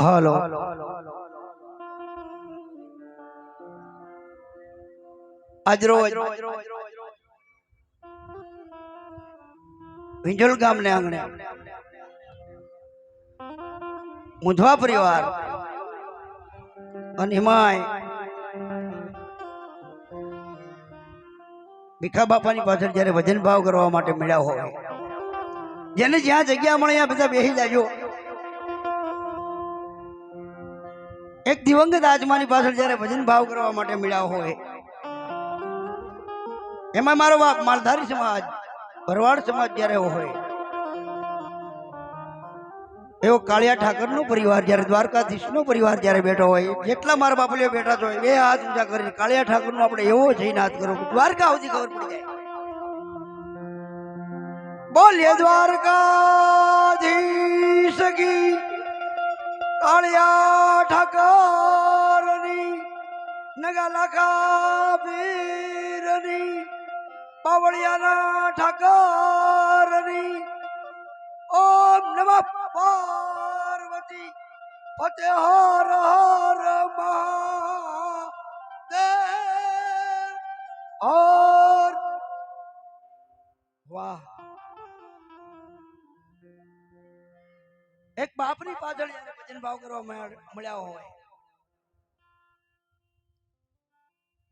હાલો આજરોજ વિંજોલ ગામને આંગણે મુંધવા પરિવાર અને એમાંય ભીખા બાપાની પાછળ જયારે ભજન ભાવ કરવા માટે મળ્યા હોય, જેને જ્યાં જગ્યા મળે ત્યાં બધા બેસી જાજો. એક દિવંગત આત્માની પાછળ જયારે ભજન ભાવ કરવા માટે મળ્યા હોય, એમાં મારો બાપ માલધારી સમાજ ભરવાડ સમાજ જયારે હોય, એવો કાળિયા ઠાકર નો પરિવાર જયારે દ્વારકાધીશ નો પરિવાર જયારે બેઠો હોય, જેટલા મારા બાપલીઓ બેઠા છો બે હાથ ઊંચા કરીને કાળિયા ઠાકર નો આપણે એવો જઈને હાથ કરો દ્વારકા સુધી ખબર પડી જાય. બોલીએ દ્વારકાધીશ કી કાળિયા ઠાકરની નગા લાખા પીરની બાવળિયાના ઠાકરની ઓમ નમઃ પાર્વતી ફતે હર હર મહાદેવ હર. વાહ! એક બાપની પાછળ જયારે ભજન ભાવ કરવા મળ્યા હોય,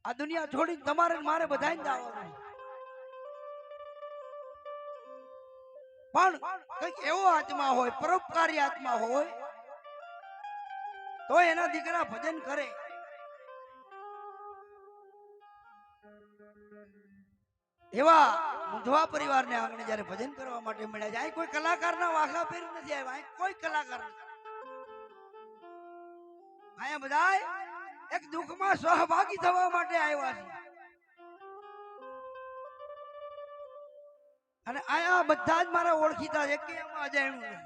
આ દુનિયા છોડી તમારે મારે બધાને જવાનું, પણ કઈક એવો આત્મા હોય, પરોપકારી આત્મા હોય, તો એના દીકરા ભજન કરે. એવા મુંધવા પરિવારને આંગણે જયારે ભજન કરવા માટે મળ્યા જાય, કોઈ કલાકારના વાઘા ફેર નથી આવ્યા, કોઈ કલાકાર નથી. અહીંયા બધા એક દુઃખમાં સહભાગી થવા માટે આવ્યા છે. અને આયા બધા જ મારા ઓળખીતા છે, કે એમાં અજાણ્યું નહીં.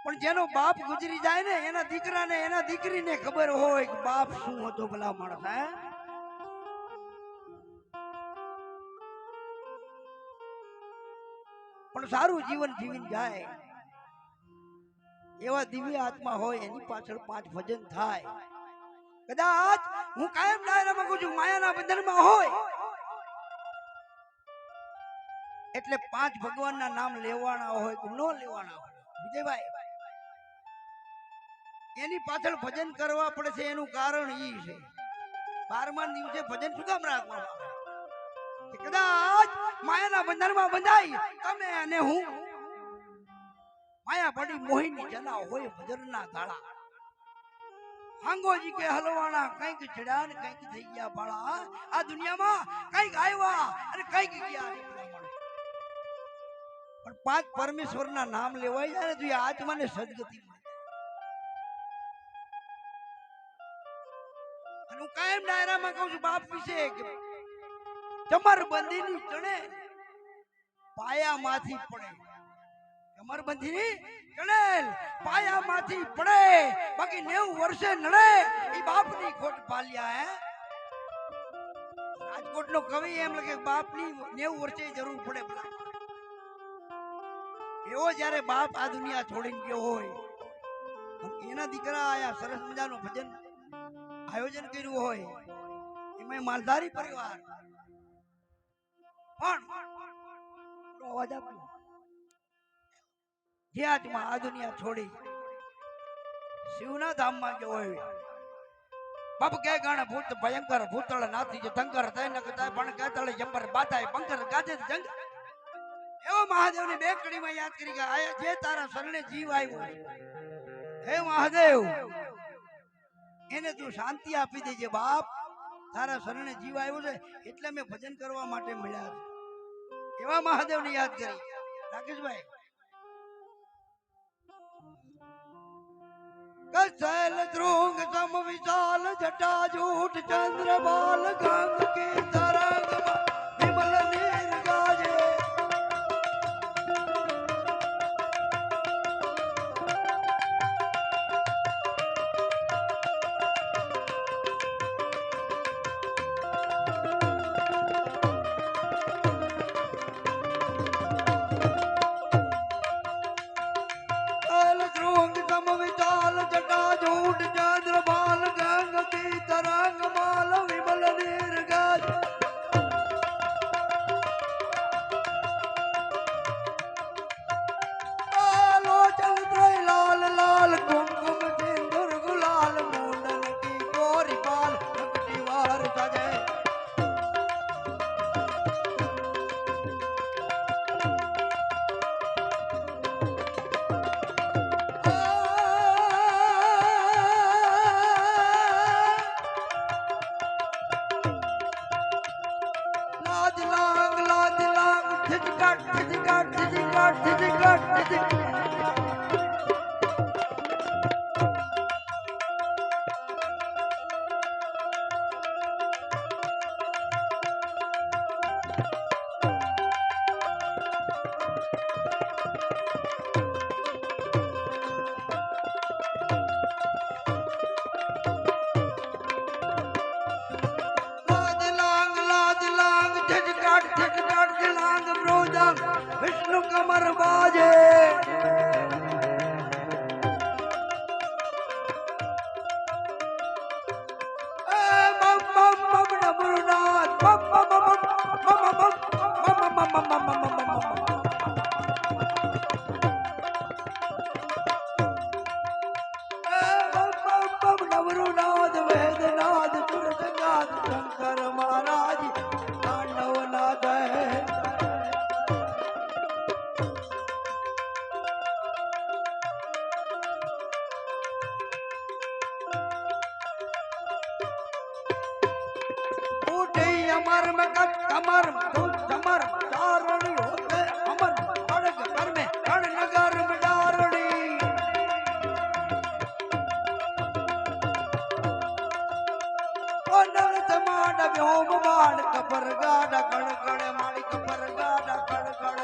પણ જેનો બાપ ગુજરી જાય ને, એના દીકરાને એના દીકરીને ખબર હોય કે બાપ શું હતો ભલા માણસ. હે, પણ સારું જીવન જીવીને જાય એવા દિવ્ય આત્મા હોય, એની પાછળ 5 ભજન થાય. કદાચ હું કાયમ ડાયરામાં કહું છું, માયાના બંધનમાં હોય એટલે 5 ભગવાનના નામ લેવાના હોય કે ન લેવાના હોય, વિજયભાઈ, એની પાછળ ભજન કરવા પડે છે. એનું કારણ ઈ છે, 12મા દિવસે ભજન શું કામ રાખવાનું? કદાચ માયાના બંધનમાં બંધાય તમે અને હું, માયા પડી મોહિની જના હોય ભજનના ધાળા. હાંગોજી કે હલવાણા કંઈક ચડ્યા ને કંઈક થઈ ગયા બાળા. આ દુનિયામાં કંઈક આવ્યા અને કંઈક ગયા. પણ 5 પરમેશ્વરના નામ લેવાય જાય તો એ આત્માને સદગતિ મળે. અને હું કાયમ ડાયરામાં કહું છું બાપ વિશે કે કમરબંધીની ચણે પાયામાંથી પડે, કમરબંધીની ચણેલ પાયામાંથી પડે, બાકી 90 વર્ષે નડે એ બાપની ખોટ પાલ્યા. હે, રાજકોટનો કવિ એમ લખે બાપની 90 વર્ષે જરૂર પડે. એવો જયારે બાપ આ દુનિયા છોડીને ગયો હોય, એના દીકરા આયા સરસ મજાનું ભજન આયોજન કર્યું હોય, એમાં માલધારી પરિવાર પણ અવાજ આપ્યો, જે આત્મા આ દુનિયા છોડી શિવના ધામમાં ગયો હોય, બાપ કે ગણ ભૂત ભયંકર ભૂતળ નાથી જે ધંકર તૈન કતાય પણ કેતળ જંબર બાતાય બંકર ગાજે જંગ. એવો મહાદેવની 2 કડીમાં યાદ કરી કે આયા જે તારા શરણે જીવ આવ્યો, હે મહાદેવ એને તું શાંતિ આપી દેજે. બાપ તારા શરણે જીવ આવ્યો છે એટલે મેં ભજન કરવા માટે મળ્યા છે. એવા મહાદેવને યાદ કરી. રાકેશભાઈ, કસલ ધ્રુંગ સમ વિશાલ જટા જૂઠ ચંદ્ર બાલ ગંગ કે તરંગ વિમલ નીર ગાજે. अमर में कमर चमर चारणी होते अमर खड़ग कर में रण नगर में डारणी नर जमाड व्योम बाण कपर गाडा कण कण मारी कपर गाडा कण कण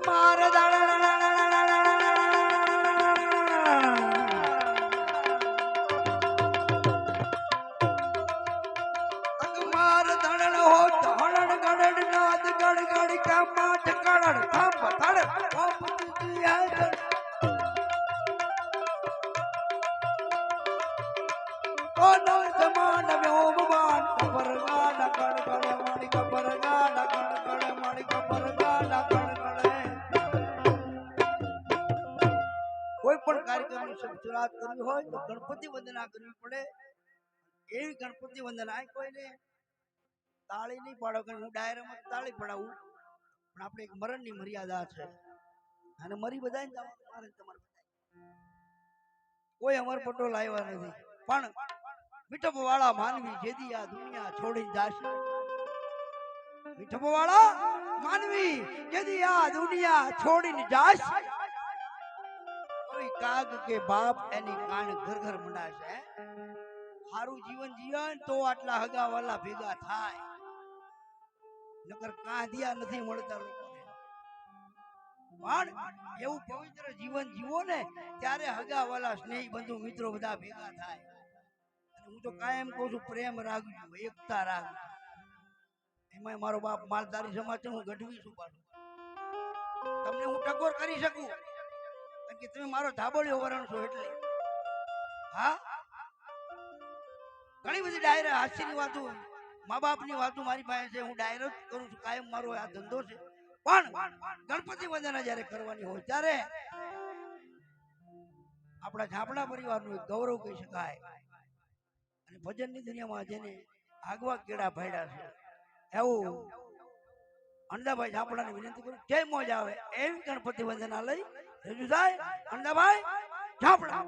मार मार धड़न हो धड़न गड़न नाद गड़ गड़ का माट कड़न थप धड़ थप दिया ओ नल जमान व्योम बाण कपर गाडा कण कण मारी कपर गाडा कण कण मारी कपर गाडा कण कण कोई पण कार्यक्रम शुरुआत करनी हो तो गणपति वंदना करनी पड़े एवी गणपति वंदना है कोई ने ताली नहीं पाड़ो कि હું ડાયરા માં તાળી પડાવું પણ આપણે એક મરણની મર્યાદા છે અને મરી બધાને જવાનું મારે તમારે કોઈ અમર પટોલ આવ્યા નથી પણ મીઠપવાળા માનવી જેદી આ દુનિયા છોડીને જાશે મીઠપવાળા માનવી જેદી આ દુનિયા છોડીને જાશે કાગ કે બાપ એની કાન ઘર ઘર મંડાશે સારું જીવન જીવન તો આટલા હગાવાલા ભેગા થાય નકર કાંધિયા નથી મળતા લોકોને પણ એવું પવિત્ર જીવન જીવો ને ત્યારે હગાવાલા સ્નેહી બંધુ મિત્રો બધા ભેગા થાય અને હું તો કાયમ કહું છું પ્રેમ રાખજો એકતા રાખજો એમાં મારો બાપ માલધારી સમાજ છે હું ગઢવી છું પાછું તમને હું ટકોર કરી શકું કે તમે મારો ધાબળિયો વરણ છો એટલે હા ઘણી બધી ડાયરા હાસ્યની વાતો મા બાપની વાતો મારી પાસે છે હું ડાયરો જ કરું છું કાયમ મારો આ ધંધો છે પણ ગણપતિ વંદના જ્યારે કરવાની હોય ત્યારે આપણા ઝાપડા પરિવારનું એક ગૌરવ કહી શકાય અને ભજનની દુનિયામાં જેને આગવા કેળા ભાડ્યા છે એવું અંડાભાઈ ઝાપડાને વિનંતી કરું જય મોજ આવે એવી ગણપતિ વંદના લઈ રજૂ થાય અંડાભાઈ ઝાપડા